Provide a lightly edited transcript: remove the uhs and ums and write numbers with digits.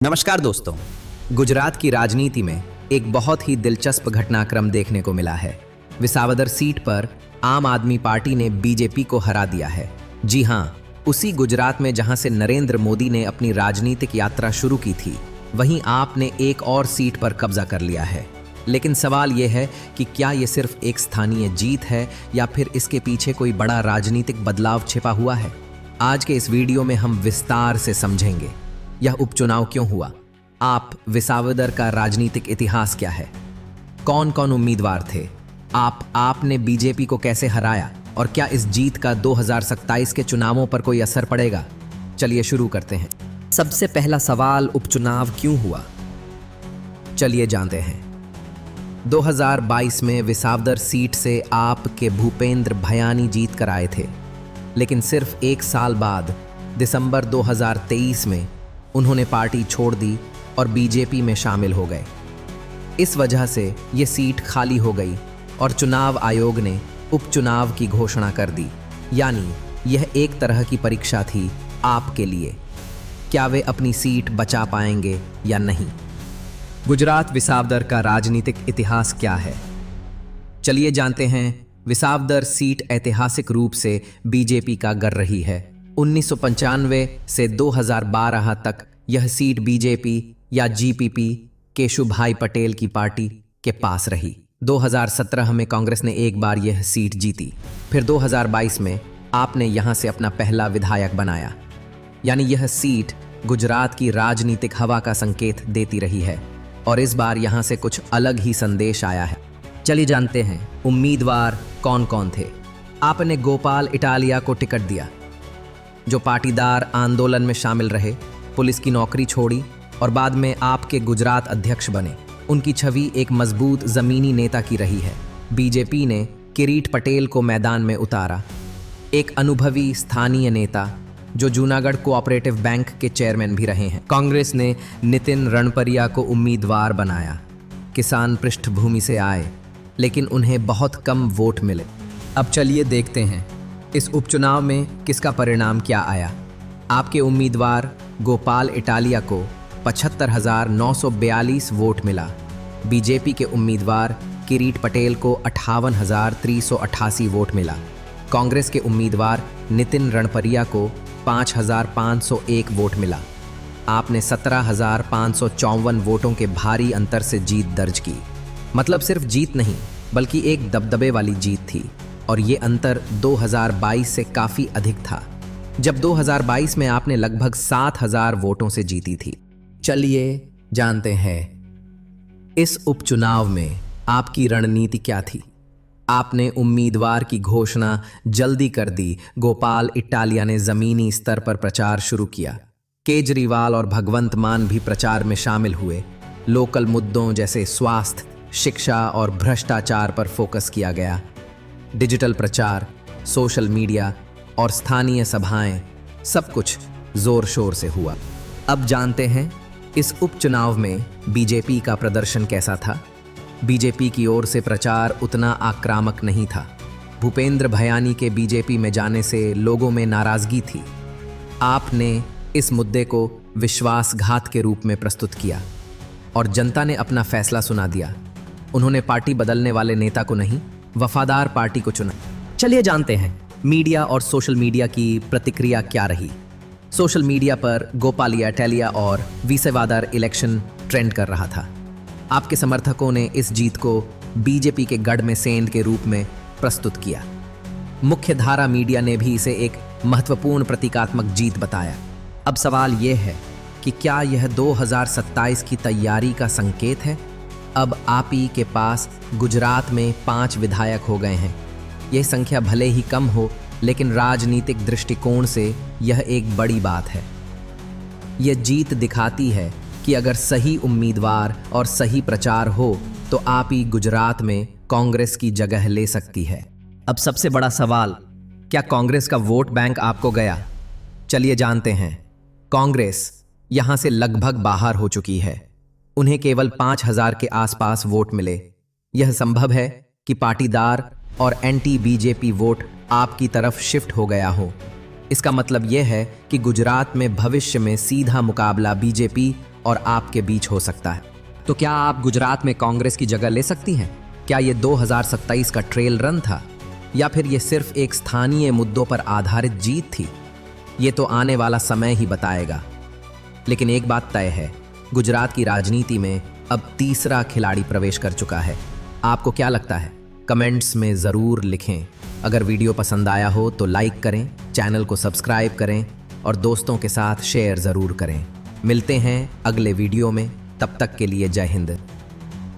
नमस्कार दोस्तों। गुजरात की राजनीति में एक बहुत ही दिलचस्प घटनाक्रम देखने को मिला है। विसावदर सीट पर आम आदमी पार्टी ने बीजेपी को हरा दिया है। जी हाँ, उसी गुजरात में जहां से नरेंद्र मोदी ने अपनी राजनीतिक यात्रा शुरू की थी, वहीं आपने एक और सीट पर कब्जा कर लिया है। लेकिन सवाल यह है कि क्या यह सिर्फ एक स्थानीय जीत है या फिर इसके पीछे कोई बड़ा राजनीतिक बदलाव छिपा हुआ है। आज के इस वीडियो में हम विस्तार से समझेंगे यह उपचुनाव क्यों हुआ, आप विसावदर का राजनीतिक इतिहास क्या है, कौन कौन उम्मीदवार थे, आपने बीजेपी को कैसे हराया और क्या इस जीत का 2027 के चुनावों पर कोई असर पड़ेगा। चलिए शुरू करते हैं। सबसे पहला सवाल, उपचुनाव क्यों हुआ, चलिए जानते हैं। 2022 में विसावदर सीट से आप के भूपेंद्र भयानी जीत कर आए थे, लेकिन सिर्फ एक साल बाद दिसंबर 2023 में उन्होंने पार्टी छोड़ दी और बीजेपी में शामिल हो गए। इस वजह से ये सीट खाली हो गई और चुनाव आयोग ने उपचुनाव की घोषणा कर दी। यानी यह एक तरह की परीक्षा थी आपके लिए, क्या वे अपनी सीट बचा पाएंगे या नहीं। गुजरात विसावदर का राजनीतिक इतिहास क्या है, चलिए जानते हैं। विसावदर सीट ऐतिहासिक रूप से बीजेपी का गढ़ रही है। 1995 से 2012 तक यह सीट बीजेपी या जीपीपी केशुभाई पटेल की पार्टी के पास रही। 2017 में कांग्रेस ने एक बार यह सीट जीती। फिर 2022 में आपने यहां से अपना पहला विधायक बनाया। यानी यह सीट गुजरात की राजनीतिक हवा का संकेत देती रही है और इस बार यहां से कुछ अलग ही संदेश आया है। चलिए जानते हैं उम्मीदवार कौन कौन थे। आपने गोपाल इटालिया को टिकट दिया, जो पाटीदार आंदोलन में शामिल रहे, पुलिस की नौकरी छोड़ी और बाद में आपके गुजरात अध्यक्ष बने। उनकी छवि एक मजबूत जमीनी नेता की रही है। बीजेपी ने किरीट पटेल को मैदान में उतारा, एक अनुभवी स्थानीय नेता जो जूनागढ़ कोऑपरेटिव बैंक के चेयरमैन भी रहे हैं। कांग्रेस ने नितिन रणपरिया को उम्मीदवार बनाया। किसान पृष्ठभूमि से आए, लेकिन उन्हें बहुत कम वोट मिले। अब चलिए देखते हैं इस उपचुनाव में किसका परिणाम क्या आया। आपके उम्मीदवार गोपाल इटालिया को 75,942 वोट मिला। बीजेपी के उम्मीदवार किरीट पटेल को 58,388 वोट मिला। कांग्रेस के उम्मीदवार नितिन रणपरिया को 5,501 वोट मिला। आपने 17,554 वोटों के भारी अंतर से जीत दर्ज की। मतलब सिर्फ जीत नहीं, बल्कि एक दबदबे वाली जीत थी और ये अंतर 2022 से काफी अधिक था, जब 2022 में आपने लगभग 7,000 वोटों से जीती थी। चलिए जानते हैं इस उपचुनाव में आपकी रणनीति क्या थी। आपने उम्मीदवार की घोषणा जल्दी कर दी। गोपाल इटालिया ने जमीनी स्तर पर प्रचार शुरू किया। केजरीवाल और भगवंत मान भी प्रचार में शामिल हुए। लोकल मुद्दों जैसे स्वास्थ्य, शिक्षा और भ्रष्टाचार पर फोकस किया गया। डिजिटल प्रचार, सोशल मीडिया और स्थानीय सभाएं, सब कुछ जोर शोर से हुआ। अब जानते हैं इस उपचुनाव में बीजेपी का प्रदर्शन कैसा था। बीजेपी की ओर से प्रचार उतना आक्रामक नहीं था। भूपेंद्र भयानी के बीजेपी में जाने से लोगों में नाराजगी थी। आपने इस मुद्दे को विश्वासघात के रूप में प्रस्तुत किया और जनता ने अपना फैसला सुना दिया। उन्होंने पार्टी बदलने वाले नेता को नहीं, वफादार पार्टी को चुना। चलिए जानते हैं मीडिया और सोशल मीडिया की प्रतिक्रिया क्या रही। सोशल मीडिया पर गोपालिया इटालिया और विसावदर इलेक्शन ट्रेंड कर रहा था। आपके समर्थकों ने इस जीत को बीजेपी के गढ़ में सेंध के रूप में प्रस्तुत किया। मुख्य धारा मीडिया ने भी इसे एक महत्वपूर्ण प्रतीकात्मक जीत बताया। अब सवाल यह है कि क्या यह 2027 की तैयारी का संकेत है। अब आप ही के पास गुजरात में 5 विधायक हो गए हैं। यह संख्या भले ही कम हो, लेकिन राजनीतिक दृष्टिकोण से यह एक बड़ी बात है। यह जीत दिखाती है कि अगर सही उम्मीदवार और सही प्रचार हो तो आप ही गुजरात में कांग्रेस की जगह ले सकती है। अब सबसे बड़ा सवाल, क्या कांग्रेस का वोट बैंक आपको गया। चलिए जानते हैं। कांग्रेस यहां से लगभग बाहर हो चुकी है। उन्हें केवल 5,000 के आसपास वोट मिले। यह संभव है कि पाटीदार और एंटी बीजेपी वोट आपकी तरफ शिफ्ट हो गया हो। इसका मतलब यह है कि गुजरात में भविष्य में सीधा मुकाबला बीजेपी और आपके बीच हो सकता है। तो क्या आप गुजरात में कांग्रेस की जगह ले सकती हैं? क्या ये 2027 का ट्रेल रन था या फिर ये सिर्फ एक स्थानीय मुद्दों पर आधारित जीत थी? ये तो आने वाला समय ही बताएगा। लेकिन एक बात तय है, गुजरात की राजनीति में अब तीसरा खिलाड़ी प्रवेश कर चुका है। आपको क्या लगता है? कमेंट्स में ज़रूर लिखें। अगर वीडियो पसंद आया हो तो लाइक करें, चैनल को सब्सक्राइब करें और दोस्तों के साथ शेयर ज़रूर करें। मिलते हैं अगले वीडियो में, तब तक के लिए जय हिंद।